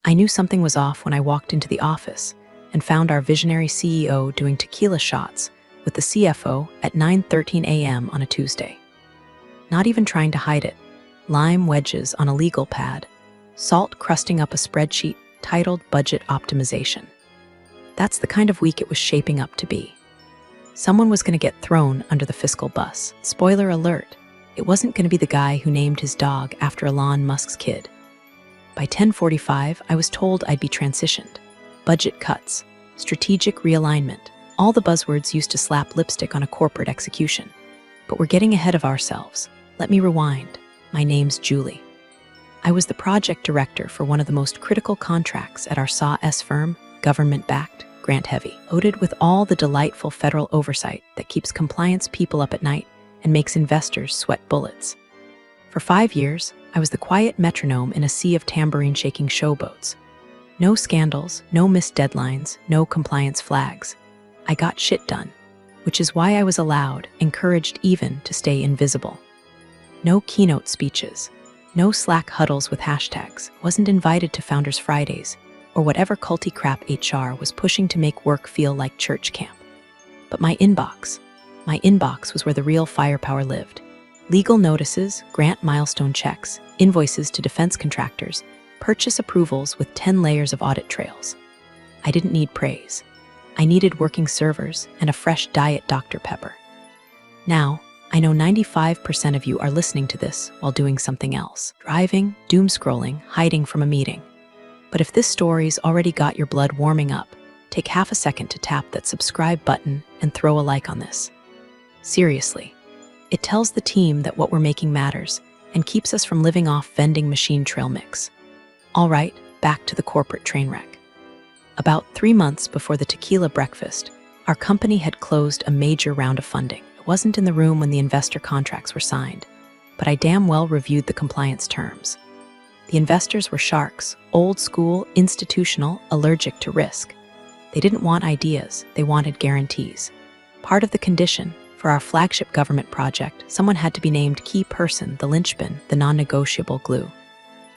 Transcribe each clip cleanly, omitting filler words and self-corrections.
I knew something was off when I walked into the office and found our visionary CEO doing tequila shots with the CFO at 9:13 a.m. on a Tuesday. Not even trying to hide it, lime wedges on a legal pad, salt crusting up a spreadsheet titled Budget Optimization. That's the kind of week it was shaping up to be. Someone was going to get thrown under the fiscal bus. Spoiler alert, it wasn't going to be the guy who named his dog after Elon Musk's kid. By 10:45, I was told I'd be transitioned. Budget cuts, strategic realignment, all the buzzwords used to slap lipstick on a corporate execution. But we're getting ahead of ourselves. Let me rewind. My name's Julie. I was the project director for one of the most critical contracts at our SAW firm, government-backed, grant-heavy, loaded with all the delightful federal oversight that keeps compliance people up at night and makes investors sweat bullets. For 5 years, I was the quiet metronome in a sea of tambourine-shaking showboats. No scandals, no missed deadlines, no compliance flags. I got shit done, which is why I was allowed, encouraged even, to stay invisible. No keynote speeches, no Slack huddles with hashtags, wasn't invited to Founders Fridays, or whatever culty crap HR was pushing to make work feel like church camp. But my inbox was where the real firepower lived. Legal notices, grant milestone checks, invoices to defense contractors, purchase approvals with 10 layers of audit trails. I didn't need praise. I needed working servers and a fresh diet Dr. Pepper. Now, I know 95% of you are listening to this while doing something else. Driving, doom scrolling, hiding from a meeting. But if this story's already got your blood warming up, take half a second to tap that subscribe button and throw a like on this. Seriously. It tells the team that what we're making matters and keeps us from living off vending machine trail mix. All right, back to the corporate train wreck. About 3 months before the tequila breakfast, our company had closed a major round of funding. I wasn't in the room when the investor contracts were signed, but I damn well reviewed the compliance terms. The investors were sharks, old school, institutional, allergic to risk. They didn't want ideas, they wanted guarantees. Part of the condition, for our flagship government project, someone had to be named key person, the linchpin, the non-negotiable glue.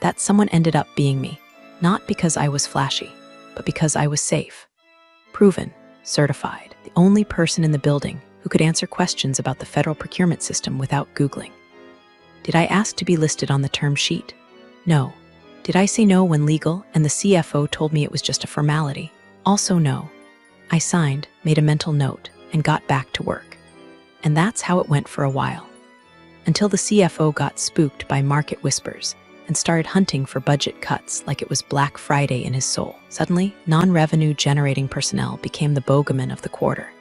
That someone ended up being me, not because I was flashy, but because I was safe. Proven, certified, the only person in the building who could answer questions about the federal procurement system without Googling. Did I ask to be listed on the term sheet? No. Did I say no when legal and the CFO told me it was just a formality? Also no. I signed, made a mental note, and got back to work. And that's how it went for a while. Until the CFO got spooked by market whispers and started hunting for budget cuts like it was Black Friday in his soul. Suddenly, non-revenue generating personnel became the bogeyman of the quarter.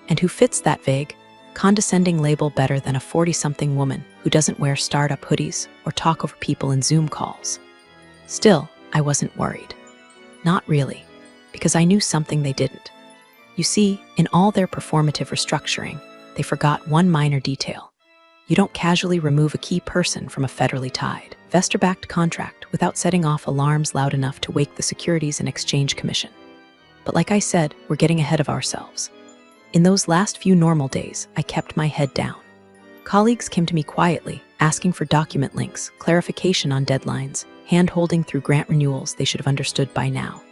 And who fits that vague, condescending label better than a 40-something woman who doesn't wear startup hoodies or talk over people in Zoom calls? Still, I wasn't worried. Not really, because I knew something they didn't. You see, in all their performative restructuring, they forgot one minor detail. You don't casually remove a key person from a federally tied, investor-backed contract without setting off alarms loud enough to wake the Securities and Exchange Commission. But like I said, we're getting ahead of ourselves. In those last few normal days, I kept my head down. Colleagues came to me quietly, asking for document links, clarification on deadlines, hand-holding through grant renewals they should have understood by now.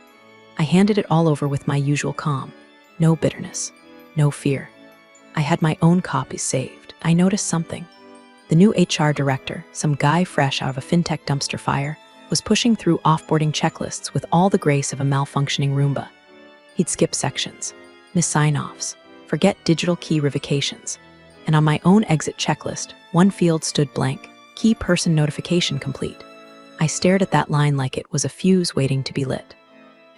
I handed it all over with my usual calm. No bitterness, no fear. I had my own copies saved. I noticed something. The new HR director, some guy fresh out of a fintech dumpster fire, was pushing through offboarding checklists with all the grace of a malfunctioning Roomba. He'd skip sections, miss sign-offs, forget digital key revocations. And on my own exit checklist, one field stood blank, key person notification complete. I stared at that line like it was a fuse waiting to be lit.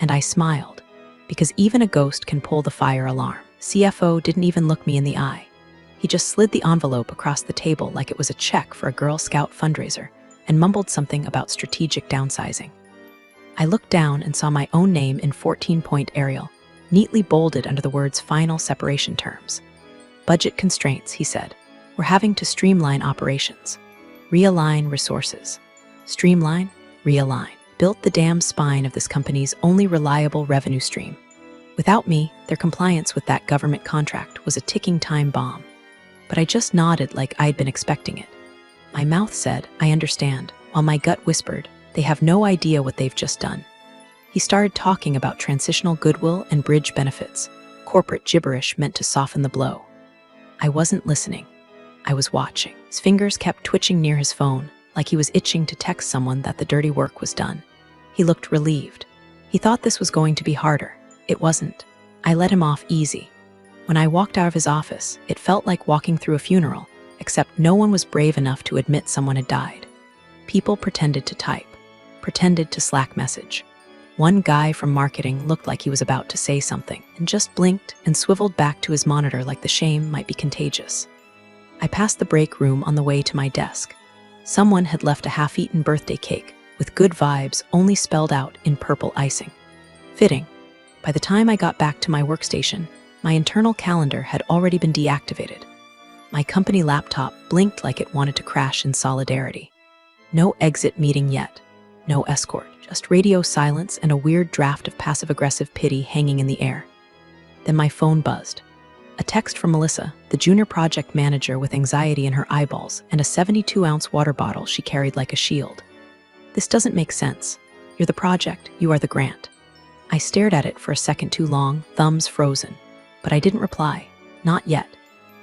And I smiled, because even a ghost can pull the fire alarm. CFO didn't even look me in the eye. He just slid the envelope across the table like it was a check for a Girl Scout fundraiser and mumbled something about strategic downsizing. I looked down and saw my own name in 14-point Arial, neatly bolded under the words final separation terms. Budget constraints, he said. We're having to streamline operations. Realign resources. Streamline, realign. Built the damn spine of this company's only reliable revenue stream. Without me, their compliance with that government contract was a ticking time bomb. But I just nodded like I'd been expecting it. My mouth said, I understand, while my gut whispered, they have no idea what they've just done. He started talking about transitional goodwill and bridge benefits, corporate gibberish meant to soften the blow. I wasn't listening. I was watching. His fingers kept twitching near his phone, like he was itching to text someone that the dirty work was done. He looked relieved. He thought this was going to be harder. It wasn't. I let him off easy. When I walked out of his office, it felt like walking through a funeral, except no one was brave enough to admit someone had died. People pretended to type, pretended to Slack message. One guy from marketing looked like he was about to say something and just blinked and swiveled back to his monitor like the shame might be contagious. I passed the break room on the way to my desk. Someone had left a half-eaten birthday cake with good vibes only spelled out in purple icing. Fitting. By the time I got back to my workstation, my internal calendar had already been deactivated. My company laptop blinked like it wanted to crash in solidarity. No exit meeting yet. No escort. Just radio silence and a weird draft of passive-aggressive pity hanging in the air. Then my phone buzzed. A text from Melissa, the junior project manager with anxiety in her eyeballs and a 72-ounce water bottle she carried like a shield. This doesn't make sense. You're the project, you are the grant. I stared at it for a second too long, thumbs frozen. But I didn't reply. Not yet.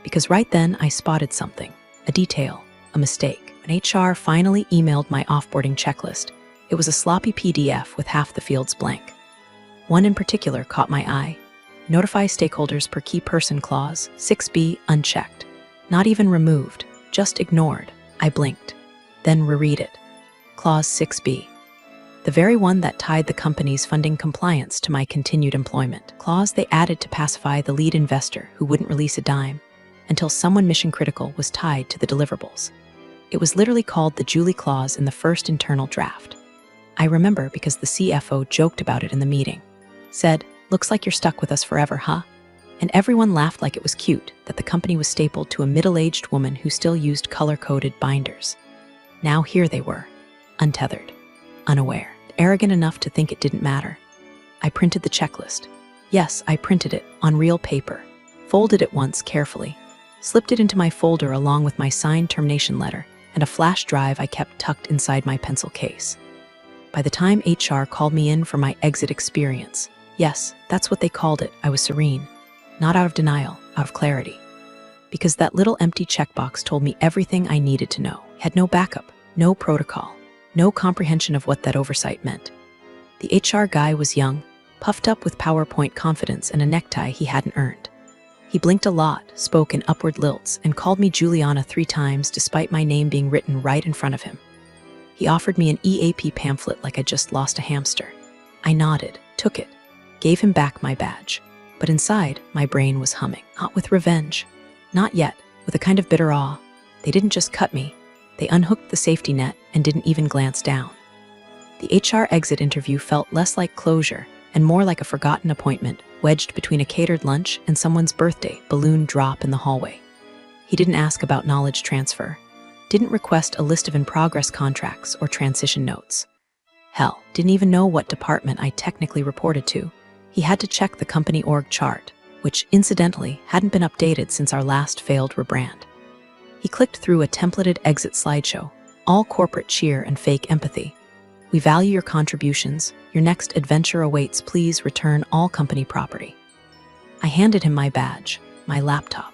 Because right then I spotted something. A detail. A mistake. When HR finally emailed my offboarding checklist, it was a sloppy PDF with half the fields blank. One in particular caught my eye. Notify stakeholders per key person clause, 6B, unchecked. Not even removed, just ignored. I blinked. Then reread it. Clause 6B. The very one that tied the company's funding compliance to my continued employment. Clause they added to pacify the lead investor who wouldn't release a dime until someone mission-critical was tied to the deliverables. It was literally called the Julie Clause in the first internal draft. I remember because the CFO joked about it in the meeting. Said, "Looks like you're stuck with us forever, huh?" And everyone laughed like it was cute that the company was stapled to a middle-aged woman who still used color-coded binders. Now here they were, untethered, unaware, arrogant enough to think it didn't matter. I printed the checklist. Yes, I printed it on real paper, folded it once carefully, slipped it into my folder along with my signed termination letter and a flash drive I kept tucked inside my pencil case. By the time HR called me in for my exit experience, yes, that's what they called it, I was serene. Not out of denial, out of clarity. Because that little empty checkbox told me everything I needed to know. Had no backup, no protocol, no comprehension of what that oversight meant. The HR guy was young, puffed up with PowerPoint confidence and a necktie he hadn't earned. He blinked a lot, spoke in upward lilts, and called me Juliana 3 times despite my name being written right in front of him. He offered me an EAP pamphlet like I'd just lost a hamster. I nodded, took it, gave him back my badge. But inside, my brain was humming. Not with revenge. Not yet, with a kind of bitter awe. They didn't just cut me. They unhooked the safety net and didn't even glance down. The HR exit interview felt less like closure and more like a forgotten appointment wedged between a catered lunch and someone's birthday balloon drop in the hallway. He didn't ask about knowledge transfer. Didn't request a list of in-progress contracts or transition notes. Hell, didn't even know what department I technically reported to. He had to check the company org chart, which, incidentally, hadn't been updated since our last failed rebrand. He clicked through a templated exit slideshow, all corporate cheer and fake empathy. "We value your contributions. Your next adventure awaits. Please return all company property." I handed him my badge, my laptop,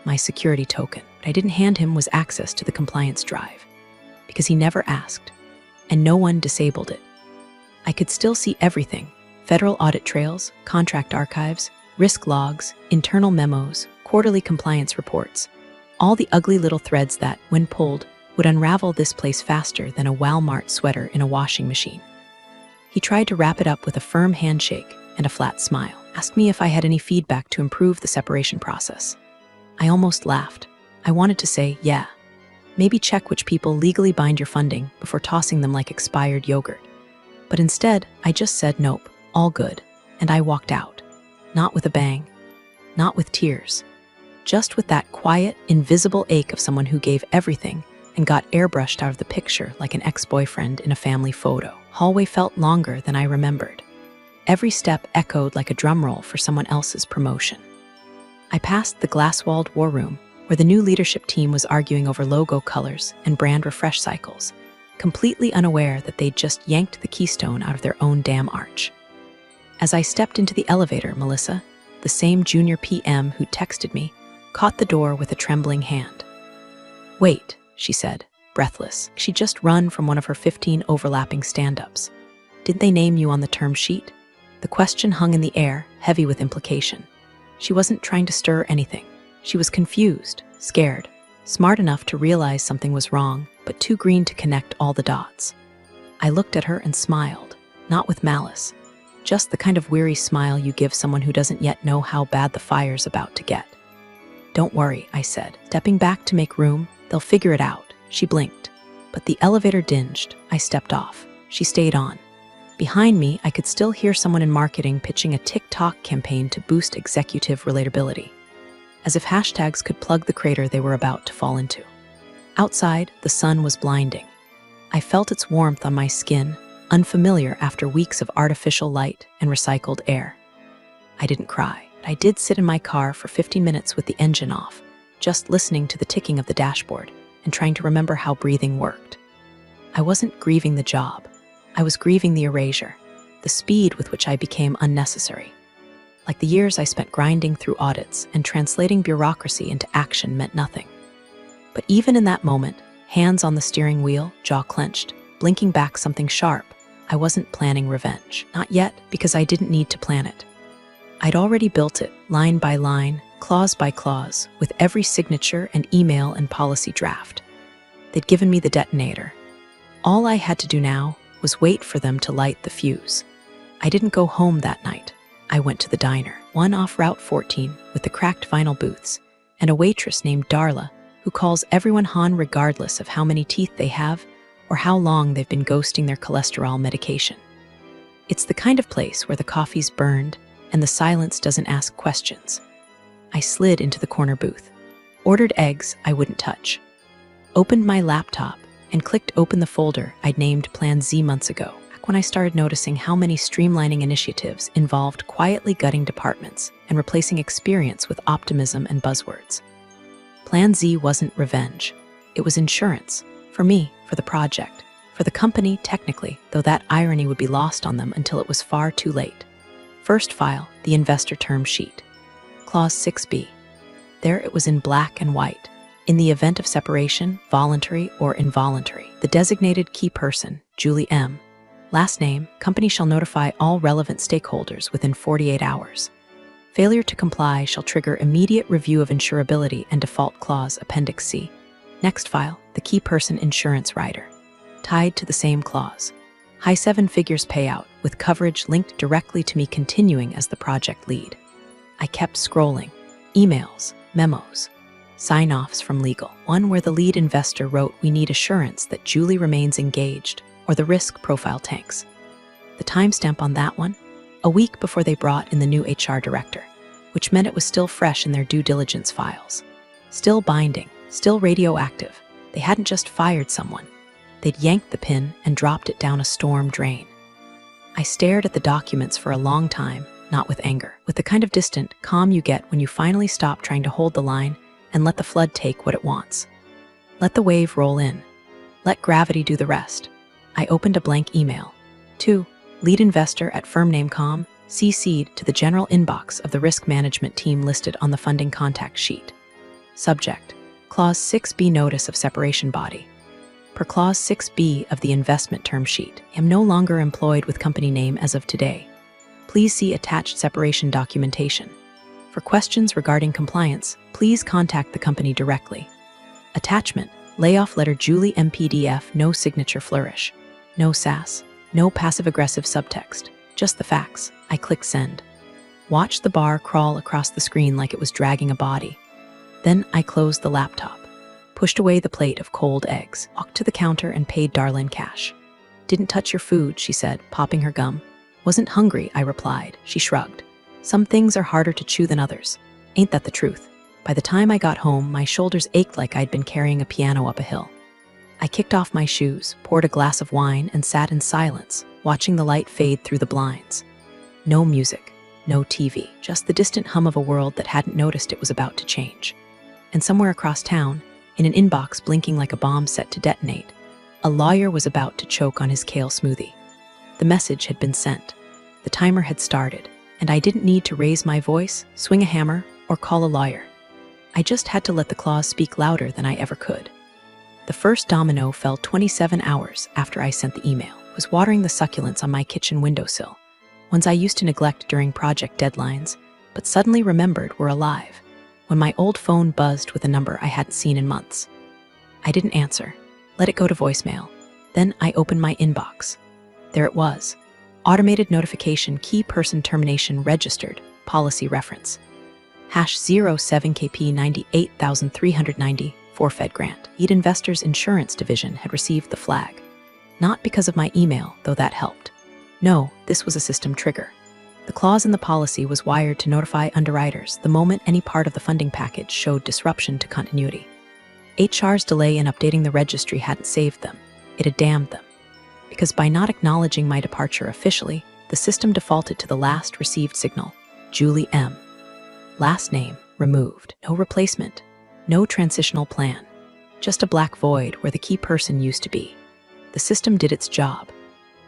my security token. What I didn't hand him was access to the compliance drive, because he never asked, and no one disabled it. I could still see everything: federal audit trails, contract archives, risk logs, internal memos, quarterly compliance reports, all the ugly little threads that, when pulled, would unravel this place faster than a Walmart sweater in a washing machine. He tried to wrap it up with a firm handshake and a flat smile, asked me if I had any feedback to improve the separation process. I almost laughed. I wanted to say, yeah, maybe check which people legally bind your funding before tossing them like expired yogurt. But instead, I just said nope, all good, and I walked out. Not with a bang, not with tears, just with that quiet, invisible ache of someone who gave everything and got airbrushed out of the picture like an ex-boyfriend in a family photo. Hallway felt longer than I remembered. Every step echoed like a drum roll for someone else's promotion. I passed the glass-walled war room, where the new leadership team was arguing over logo colors and brand refresh cycles. completely unaware that they'd just yanked the keystone out of their own damn arch. As I stepped into the elevator, Melissa, the same junior PM who texted me, caught the door with a trembling hand. "Wait," she said, breathless. She'd just run from one of her 15 overlapping stand-ups. "Didn't they name you on the term sheet?" The question hung in the air, heavy with implication. She wasn't trying to stir anything. She was confused, scared, smart enough to realize something was wrong, but too green to connect all the dots. I looked at her and smiled, not with malice, just the kind of weary smile you give someone who doesn't yet know how bad the fire's about to get. "Don't worry," I said, stepping back to make room. "They'll figure it out." She blinked, but the elevator dinged. I stepped off. She stayed on. Behind me, I could still hear someone in marketing pitching a TikTok campaign to boost executive relatability, as if hashtags could plug the crater they were about to fall into. Outside, the sun was blinding. I felt its warmth on my skin, unfamiliar after weeks of artificial light and recycled air. I didn't cry. I did sit in my car for 50 minutes with the engine off, just listening to the ticking of the dashboard and trying to remember how breathing worked. I wasn't grieving the job. I was grieving the erasure, the speed with which I became unnecessary. Like the years I spent grinding through audits and translating bureaucracy into action meant nothing. But even in that moment, hands on the steering wheel, jaw clenched, blinking back something sharp, I wasn't planning revenge. Not yet, because I didn't need to plan it. I'd already built it, line by line, clause by clause, with every signature and email and policy draft. They'd given me the detonator. All I had to do now was wait for them to light the fuse. I didn't go home that night. I went to the diner, one off Route 14 with the cracked vinyl booths, and a waitress named Darla who calls everyone Han regardless of how many teeth they have or how long they've been ghosting their cholesterol medication. It's the kind of place where the coffee's burned and the silence doesn't ask questions. I slid into the corner booth, ordered eggs I wouldn't touch, opened my laptop, and clicked open the folder I'd named Plan Z months ago, back when I started noticing how many streamlining initiatives involved quietly gutting departments and replacing experience with optimism and buzzwords. Plan Z wasn't revenge. It was insurance. For me, for the project, for the company technically, though that irony would be lost on them until it was far too late. First file, the investor term sheet. Clause 6B. There it was in black and white. In the event of separation, voluntary or involuntary, the designated key person, Julie M. Last name, company shall notify all relevant stakeholders within 48 hours. Failure to comply shall trigger immediate review of insurability and default clause, Appendix C. Next file, the key person insurance rider. Tied to the same clause. High 7 figures payout, with coverage linked directly to me continuing as the project lead. I kept scrolling. Emails, memos, sign-offs from legal. One where the lead investor wrote, "We need assurance that Julie remains engaged," or the risk profile tanks. The timestamp on that one? A week before they brought in the new HR director, which meant it was still fresh in their due diligence files. Still binding, still radioactive. They hadn't just fired someone. They'd yanked the pin and dropped it down a storm drain. I stared at the documents for a long time, not with anger, with the kind of distant calm you get when you finally stop trying to hold the line and let the flood take what it wants. Let the wave roll in. Let gravity do the rest. I opened a blank email. To lead investor at firm name com, CC'd to the general inbox of the risk management team listed on the funding contact sheet. Subject, Clause 6B Notice of Separation Body. Per Clause 6B of the investment term sheet, I am no longer employed with company name as of today. Please see attached separation documentation. For questions regarding compliance, please contact the company directly. Attachment, layoff letter Julie MPDF, no signature flourish. No sass, no passive-aggressive subtext, just the facts. I clicked send. Watched the bar crawl across the screen like it was dragging a body. Then I closed the laptop, pushed away the plate of cold eggs, walked to the counter and paid Darla cash. "Didn't touch your food," she said, popping her gum. "Wasn't hungry," I replied. She shrugged. "Some things are harder to chew than others. Ain't that the truth?" By the time I got home, my shoulders ached like I'd been carrying a piano up a hill. I kicked off my shoes, poured a glass of wine, and sat in silence, watching the light fade through the blinds. No music, no TV, just the distant hum of a world that hadn't noticed it was about to change. And somewhere across town, in an inbox blinking like a bomb set to detonate, A lawyer was about to choke on his kale smoothie. The message had been sent. The timer had started, and I didn't need to raise my voice, swing a hammer, or call a lawyer. I just had to let the clause speak louder than I ever could. The first domino fell 27 hours after I sent the email. I was watering the succulents on my kitchen windowsill, ones I used to neglect during project deadlines, but suddenly remembered were alive, when my old phone buzzed with a number I hadn't seen in months. I didn't answer, let it go to voicemail. Then I opened my inbox. There it was. Automated notification, key person termination registered, policy reference. #07KP 98390 for Fed grant. Eat Investors Insurance Division had received the flag. Not because of my email, though that helped. No, this was a system trigger. The clause in the policy was wired to notify underwriters the moment any part of the funding package showed disruption to continuity. HR's delay in updating the registry hadn't saved them, it had damned them. Because by not acknowledging my departure officially, the system defaulted to the last received signal, Julie M. Last name, removed. No replacement. No transitional plan. Just a black void where the key person used to be. The system did its job.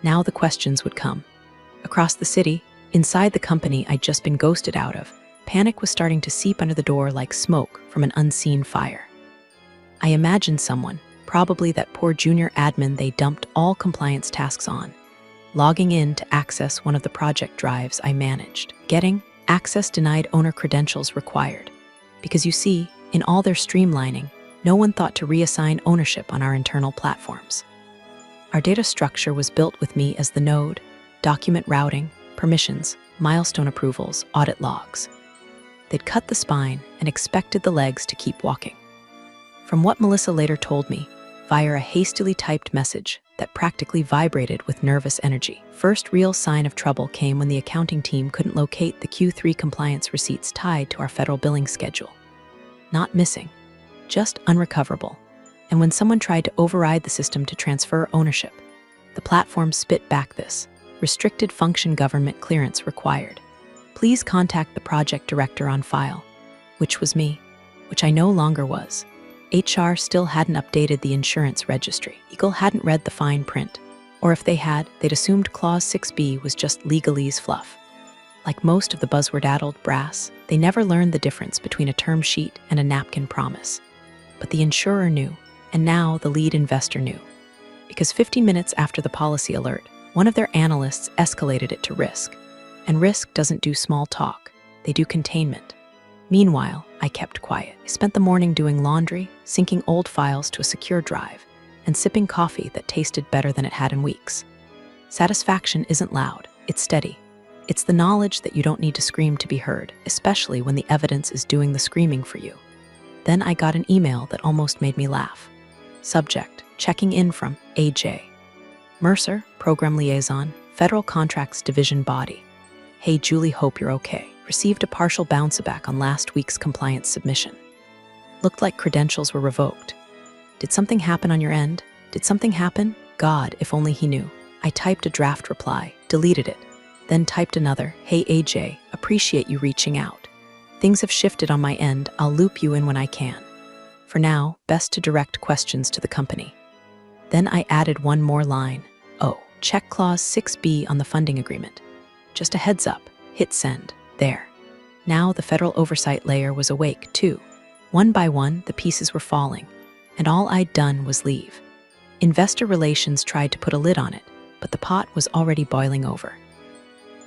Now the questions would come. Across the city, inside the company I'd just been ghosted out of, panic was starting to seep under the door like smoke from an unseen fire. I imagined someone, probably that poor junior admin they dumped all compliance tasks on, logging in to access one of the project drives I managed, getting access denied owner credentials required. Because you see, in all their streamlining, no one thought to reassign ownership on our internal platforms. Our data structure was built with me as the node, document routing, permissions, milestone approvals, audit logs. They'd cut the spine and expected the legs to keep walking. From what Melissa later told me, via a hastily typed message that practically vibrated with nervous energy. First real sign of trouble came when the accounting team couldn't locate the Q3 compliance receipts tied to our federal billing schedule. Not missing, just unrecoverable. And when someone tried to override the system to transfer ownership, the platform spit back this: restricted function government clearance required. Please contact the project director on file, which was me, which I no longer was. HR still hadn't updated the insurance registry. Eagle hadn't read the fine print, or if they had, they'd assumed Clause 6B was just legalese fluff. Like most of the buzzword-addled brass, they never learned the difference between a term sheet and a napkin promise. But the insurer knew, and now the lead investor knew. Because 15 minutes after the policy alert, one of their analysts escalated it to risk. And risk doesn't do small talk, they do containment. Meanwhile, I kept quiet. I spent the morning doing laundry, syncing old files to a secure drive, and sipping coffee that tasted better than it had in weeks. Satisfaction isn't loud, it's steady. It's the knowledge that you don't need to scream to be heard, especially when the evidence is doing the screaming for you. Then I got an email that almost made me laugh. Subject: checking in from AJ. Mercer, Program Liaison, Federal Contracts Division Body. Hey Julie, hope you're okay. Received a partial bounce back on last week's compliance submission. Looked like credentials were revoked. Did something happen on your end? Did something happen? God, if only he knew. I typed a draft reply, deleted it, then typed another, hey AJ, appreciate you reaching out. Things have shifted on my end, I'll loop you in when I can. For now, best to direct questions to the company. Then I added one more line. Oh, check Clause 6B on the funding agreement. Just a heads up, hit send. There. Now the federal oversight layer was awake, too. One by one, the pieces were falling, and all I'd done was leave. Investor relations tried to put a lid on it, but the pot was already boiling over.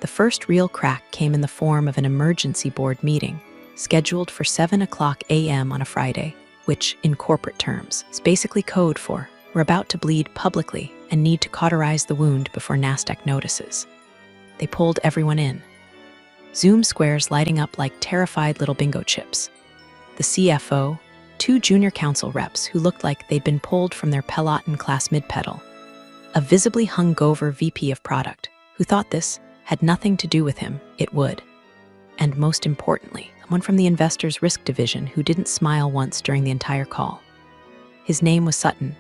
The first real crack came in the form of an emergency board meeting, scheduled for 7:00 a.m. on a Friday, which, in corporate terms, is basically code for we're about to bleed publicly and need to cauterize the wound before NASDAQ notices. They pulled everyone in. Zoom squares lighting up like terrified little bingo chips. The CFO, two junior council reps who looked like they'd been pulled from their Peloton class mid-pedal, a visibly hungover VP of product who thought this had nothing to do with him, it would. And most importantly, someone from the investors' risk division who didn't smile once during the entire call. His name was Sutton.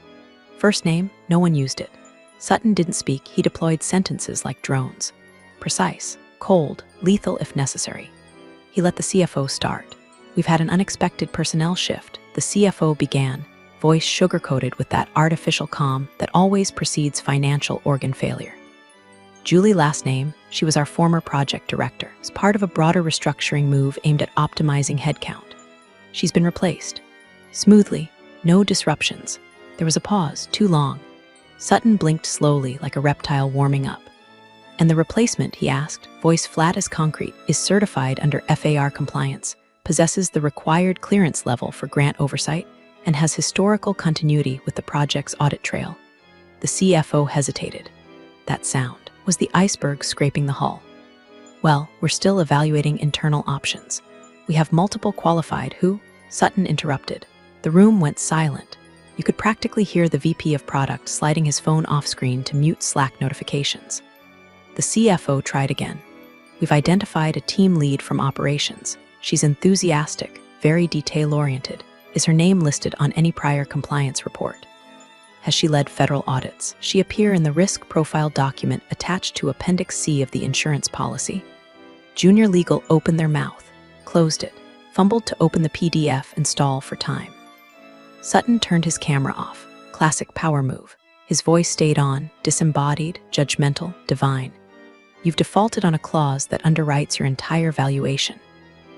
First name, no one used it. Sutton didn't speak, he deployed sentences like drones. Precise, cold, lethal if necessary. He let the CFO start. We've had an unexpected personnel shift, the CFO began, voice sugar-coated with that artificial calm that always precedes financial organ failure. Julie, last name, she was our former project director, as part of a broader restructuring move aimed at optimizing headcount. She's been replaced. Smoothly, no disruptions. There was a pause, too long. Sutton blinked slowly like a reptile warming up. "And the replacement," he asked, voice flat as concrete, "is certified under FAR compliance, possesses the required clearance level for grant oversight, and has historical continuity with the project's audit trail." The CFO hesitated. That sound was the iceberg scraping the hull. "Well, we're still evaluating internal options. We have multiple qualified who," Sutton interrupted. The room went silent. You could practically hear the VP of product sliding his phone off screen to mute Slack notifications. The CFO tried again. "We've identified a team lead from operations. She's enthusiastic, very detail-oriented. Is her name listed on any prior compliance report? Has she led federal audits? She appear in the risk profile document attached to Appendix C of the insurance policy?" Junior legal opened their mouth, closed it, fumbled to open the PDF and stall for time. Sutton turned his camera off. Classic power move. His voice stayed on, disembodied, judgmental, divine. "You've defaulted on a clause that underwrites your entire valuation.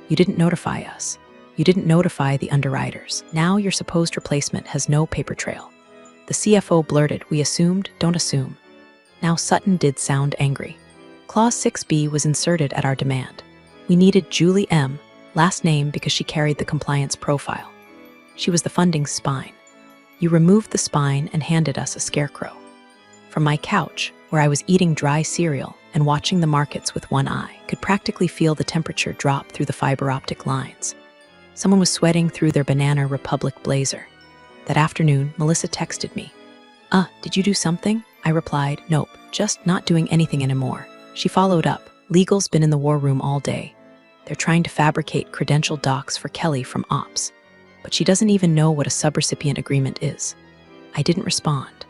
You didn't notify us. You didn't notify the underwriters. Now your supposed replacement has no paper trail." The CFO blurted, "We assumed, don't assume." Now Sutton did sound angry. "Clause 6B was inserted at our demand. We needed Julie M., last name because she carried the compliance profile. She was the funding spine. You removed the spine and handed us a scarecrow. From my couch, where I was eating dry cereal and watching the markets with one eye, could practically feel the temperature drop through the fiber optic lines. Someone was sweating through their Banana Republic blazer. That afternoon, Melissa texted me. Did you do something?" I replied, "Nope, just not doing anything anymore." She followed up, "Legal's been in the war room all day. They're trying to fabricate credential docs for Kelly from Ops. But she doesn't even know what a subrecipient agreement is." I didn't respond.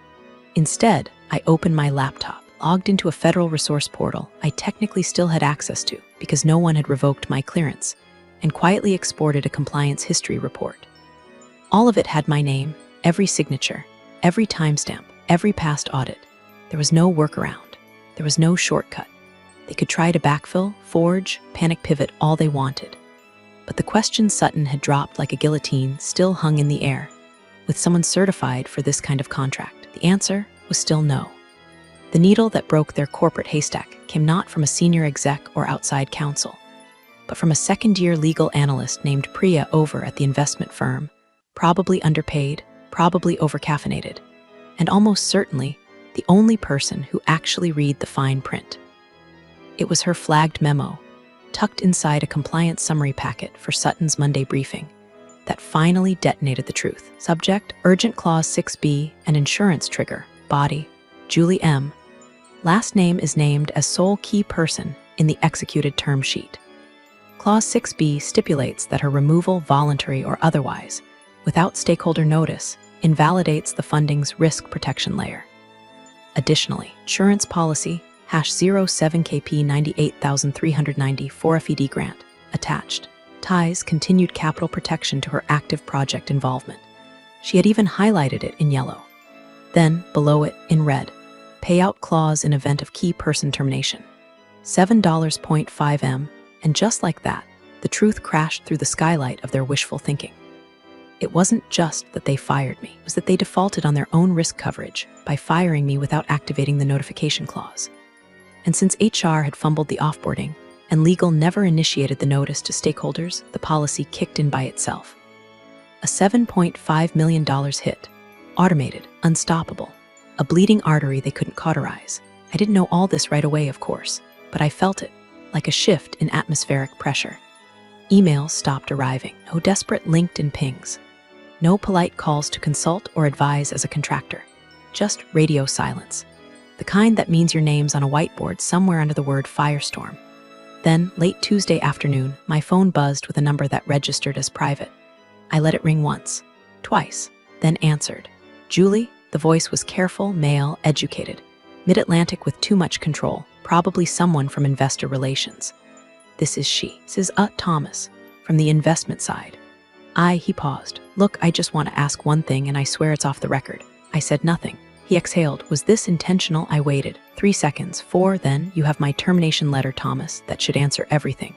Instead, I opened my laptop, logged into a federal resource portal I technically still had access to because no one had revoked my clearance, and quietly exported a compliance history report. All of it had my name, every signature, every timestamp, every past audit. There was no workaround. There was no shortcut. They could try to backfill, forge, panic pivot all they wanted. But the question Sutton had dropped like a guillotine still hung in the air. With someone certified for this kind of contract, the answer was still no. The needle that broke their corporate haystack came not from a senior exec or outside counsel, but from a second-year legal analyst named Priya over at the investment firm, probably underpaid, probably overcaffeinated, and almost certainly the only person who actually read the fine print. It was her flagged memo, tucked inside a compliance summary packet for Sutton's Monday briefing, that finally detonated the truth. Subject, urgent clause 6B, and insurance trigger, body, Julie M. Last name is named as sole key person in the executed term sheet. Clause 6B stipulates that her removal, voluntary or otherwise, without stakeholder notice, invalidates the funding's risk protection layer. Additionally, insurance policy #07KP 98390 4FED grant, attached, ties continued capital protection to her active project involvement. She had even highlighted it in yellow. Then, below it, in red, payout clause in event of key person termination. $7.5 M, and just like that, the truth crashed through the skylight of their wishful thinking. It wasn't just that they fired me, it was that they defaulted on their own risk coverage by firing me without activating the notification clause. And since HR had fumbled the offboarding, and legal never initiated the notice to stakeholders, the policy kicked in by itself. A $7.5 million hit. Automated, unstoppable. A bleeding artery they couldn't cauterize. I didn't know all this right away, of course, but I felt it, like a shift in atmospheric pressure. Emails stopped arriving. No desperate LinkedIn pings. No polite calls to consult or advise as a contractor. Just radio silence. The kind that means your name's on a whiteboard somewhere under the word firestorm. Then, late Tuesday afternoon, my phone buzzed with a number that registered as private. I let it ring once, twice, then answered. Julie, the voice was careful, male, educated, mid-Atlantic with too much control, probably someone from investor relations. This is she. This is Thomas, from the investment side. He paused. Look, I just want to ask one thing, and I swear it's off the record. I said nothing. He exhaled. Was this intentional? I waited. 3 seconds. 4, then, you have my termination letter, Thomas. That should answer everything.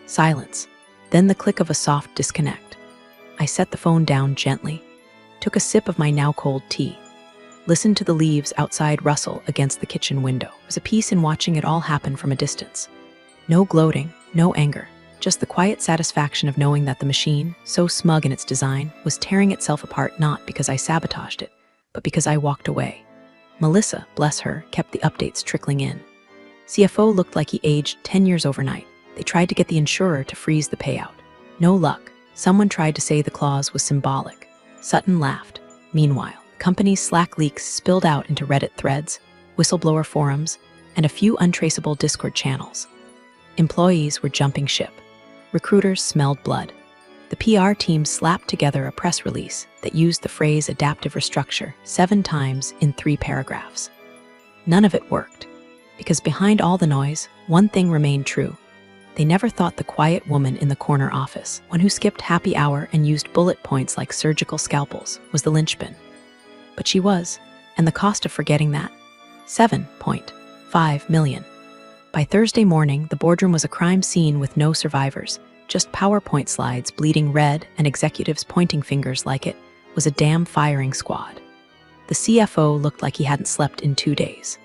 Silence. Then the click of a soft disconnect. I set the phone down gently, took a sip of my now cold tea, listened to the leaves outside rustle against the kitchen window. There was a peace in watching it all happen from a distance. No gloating, no anger, just the quiet satisfaction of knowing that the machine, so smug in its design, was tearing itself apart not because I sabotaged it, but because I walked away. Melissa, bless her, kept the updates trickling in. CFO looked like he aged 10 years overnight. They tried to get the insurer to freeze the payout. No luck. Someone tried to say the clause was symbolic. Sutton laughed. Meanwhile, the company's Slack leaks spilled out into Reddit threads, whistleblower forums, and a few untraceable Discord channels. Employees were jumping ship. Recruiters smelled blood. The PR team slapped together a press release that used the phrase adaptive restructure 7 times in 3 paragraphs. None of it worked, because behind all the noise, one thing remained true. They never thought the quiet woman in the corner office, one who skipped happy hour and used bullet points like surgical scalpels, was the linchpin. But she was, and the cost of forgetting that? $7.5 million. By Thursday morning, the boardroom was a crime scene with no survivors. Just PowerPoint slides bleeding red and executives pointing fingers like it was a damn firing squad. The CFO looked like he hadn't slept in 2 days.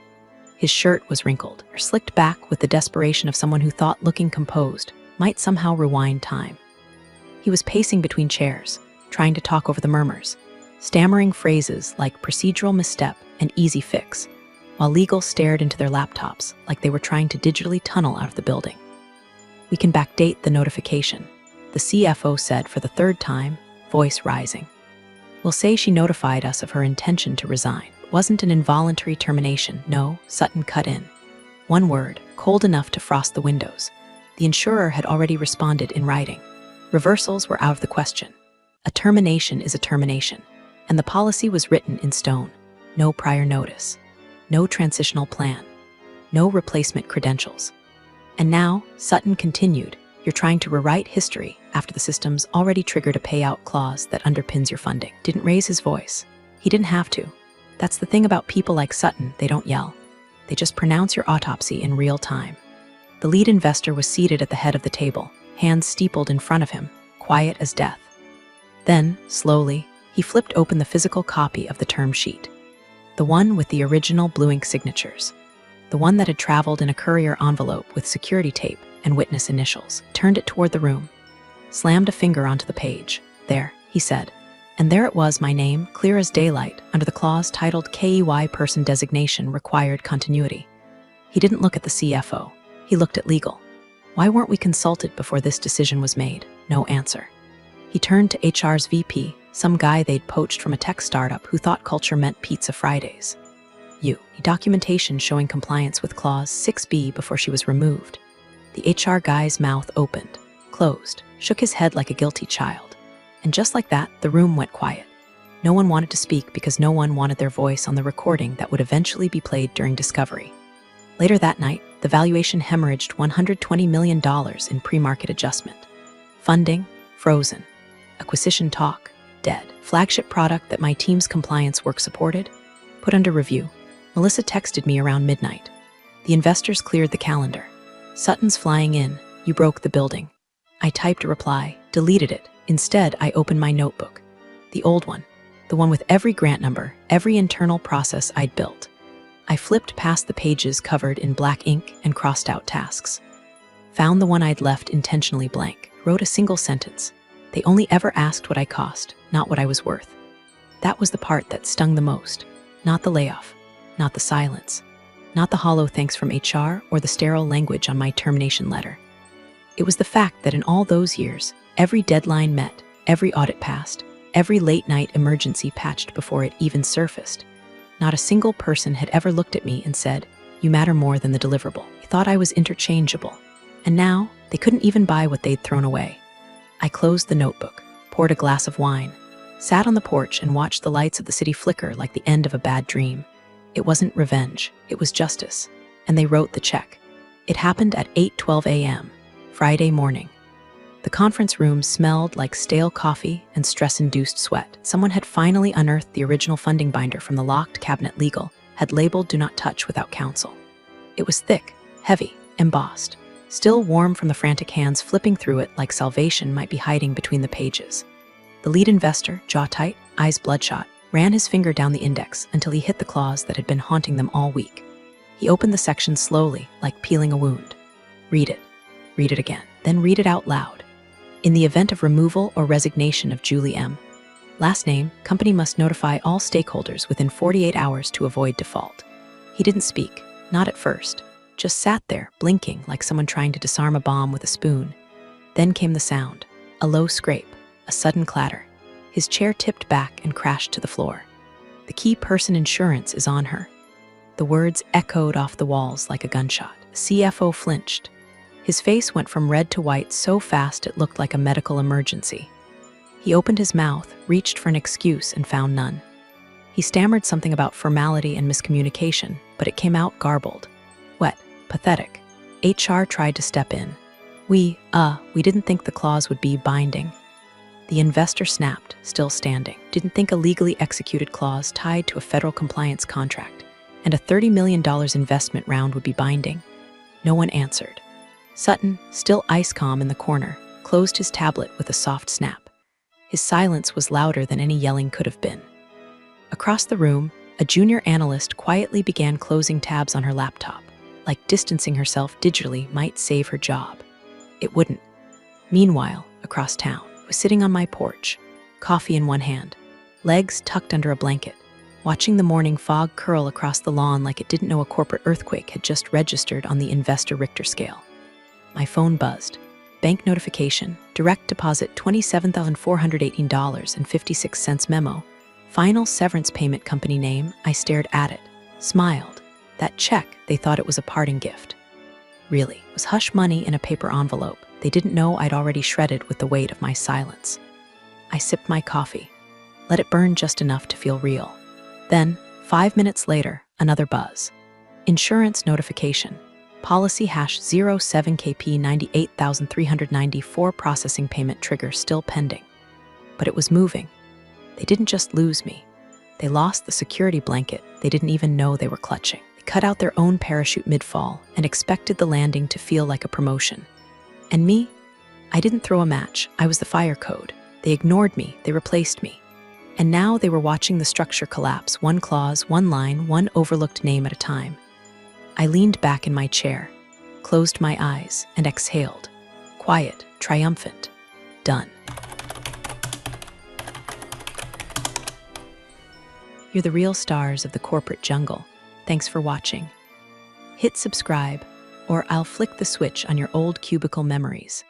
His shirt was wrinkled, or slicked back with the desperation of someone who thought looking composed might somehow rewind time. He was pacing between chairs, trying to talk over the murmurs, stammering phrases like procedural misstep and easy fix, while legal stared into their laptops like they were trying to digitally tunnel out of the building. We can backdate the notification, the CFO said for the 3rd time, voice rising. We'll say she notified us of her intention to resign. It wasn't an involuntary termination, no, Sutton cut in. One word, cold enough to frost the windows. The insurer had already responded in writing. Reversals were out of the question. A termination is a termination, and the policy was written in stone. No prior notice, no transitional plan, no replacement credentials. And now, Sutton continued, you're trying to rewrite history after the system's already triggered a payout clause that underpins your funding. Didn't raise his voice. He didn't have to. That's the thing about people like Sutton, they don't yell. They just pronounce your autopsy in real time. The lead investor was seated at the head of the table, hands steepled in front of him, quiet as death. Then, slowly, he flipped open the physical copy of the term sheet. The one with the original blue ink signatures. The one that had traveled in a courier envelope with security tape and witness initials, turned it toward the room, slammed a finger onto the page. There, he said. And there it was, my name, clear as daylight, under the clause titled KEY Person Designation Required Continuity. He didn't look at the CFO. He looked at legal. Why weren't we consulted before this decision was made? No answer. He turned to HR's VP, some guy they'd poached from a tech startup who thought culture meant pizza Fridays. Documentation showing compliance with Clause 6B before she was removed. The HR guy's mouth opened, closed, shook his head like a guilty child. And just like that, the room went quiet. No one wanted to speak because no one wanted their voice on the recording that would eventually be played during discovery. Later that night, the valuation hemorrhaged $120 million in pre-market adjustment. Funding, frozen. Acquisition talk, dead. Flagship product that my team's compliance work supported, put under review. Melissa texted me around midnight. The investors cleared the calendar. Sutton's flying in. You broke the building. I typed a reply, deleted it. Instead, I opened my notebook. The old one. The one with every grant number, every internal process I'd built. I flipped past the pages covered in black ink and crossed out tasks. Found the one I'd left intentionally blank. Wrote a single sentence. They only ever asked what I cost, not what I was worth. That was the part that stung the most. Not the layoff. Not the silence, not the hollow thanks from HR or the sterile language on my termination letter. It was the fact that in all those years, every deadline met, every audit passed, every late-night emergency patched before it even surfaced. Not a single person had ever looked at me and said, you matter more than the deliverable. They thought I was interchangeable. And now, they couldn't even buy what they'd thrown away. I closed the notebook, poured a glass of wine, sat on the porch and watched the lights of the city flicker like the end of a bad dream. It wasn't revenge, it was justice. And they wrote the check. It happened at 8:12 a.m., Friday morning. The conference room smelled like stale coffee and stress-induced sweat. Someone had finally unearthed the original funding binder from the locked cabinet. Legal had labeled "Do not touch without counsel." It was thick, heavy, embossed, still warm from the frantic hands flipping through it like salvation might be hiding between the pages. The lead investor, jaw tight, eyes bloodshot, ran his finger down the index until he hit the clause that had been haunting them all week. He opened the section slowly, like peeling a wound. Read it again, then read it out loud. In the event of removal or resignation of Julie M. Last name, company must notify all stakeholders within 48 hours to avoid default. He didn't speak, not at first, just sat there, blinking like someone trying to disarm a bomb with a spoon. Then came the sound, a low scrape, a sudden clatter. His chair tipped back and crashed to the floor. "The key person insurance is on her." The words echoed off the walls like a gunshot. The CFO flinched. His face went from red to white so fast it looked like a medical emergency. He opened his mouth, reached for an excuse, and found none. He stammered something about formality and miscommunication, but it came out garbled, wet, pathetic. HR tried to step in. We didn't think the clause would be binding." The investor snapped, still standing. "Didn't think a legally executed clause tied to a federal compliance contract and a $30 million investment round would be binding." No one answered. Sutton, still ice calm in the corner, closed his tablet with a soft snap. His silence was louder than any yelling could have been. Across the room, a junior analyst quietly began closing tabs on her laptop, like distancing herself digitally might save her job. It wouldn't. Meanwhile, across town, I was sitting on my porch, coffee in one hand, legs tucked under a blanket, watching the morning fog curl across the lawn like it didn't know a corporate earthquake had just registered on the investor Richter scale. My phone buzzed. Bank notification, direct deposit $27,418.56 memo. Final severance payment company name. I stared at it, smiled. That check, they thought it was a parting gift. Really, it was hush money in a paper envelope. They didn't know I'd already shredded with the weight of my silence. I sipped my coffee, let it burn just enough to feel real. Then, 5 minutes later, another buzz. Insurance notification. Policy #07KP 98,394 processing payment trigger still pending. But it was moving. They didn't just lose me. They lost the security blanket they didn't even know they were clutching. They cut out their own parachute mid-fall and expected the landing to feel like a promotion. And me? I didn't throw a match. I was the fire code. They ignored me. They replaced me. And now they were watching the structure collapse, one clause, one line, one overlooked name at a time. I leaned back in my chair, closed my eyes, and exhaled. Quiet, triumphant. Done. You're the real stars of the corporate jungle. Thanks for watching. Hit subscribe, or I'll flick the switch on your old cubicle memories.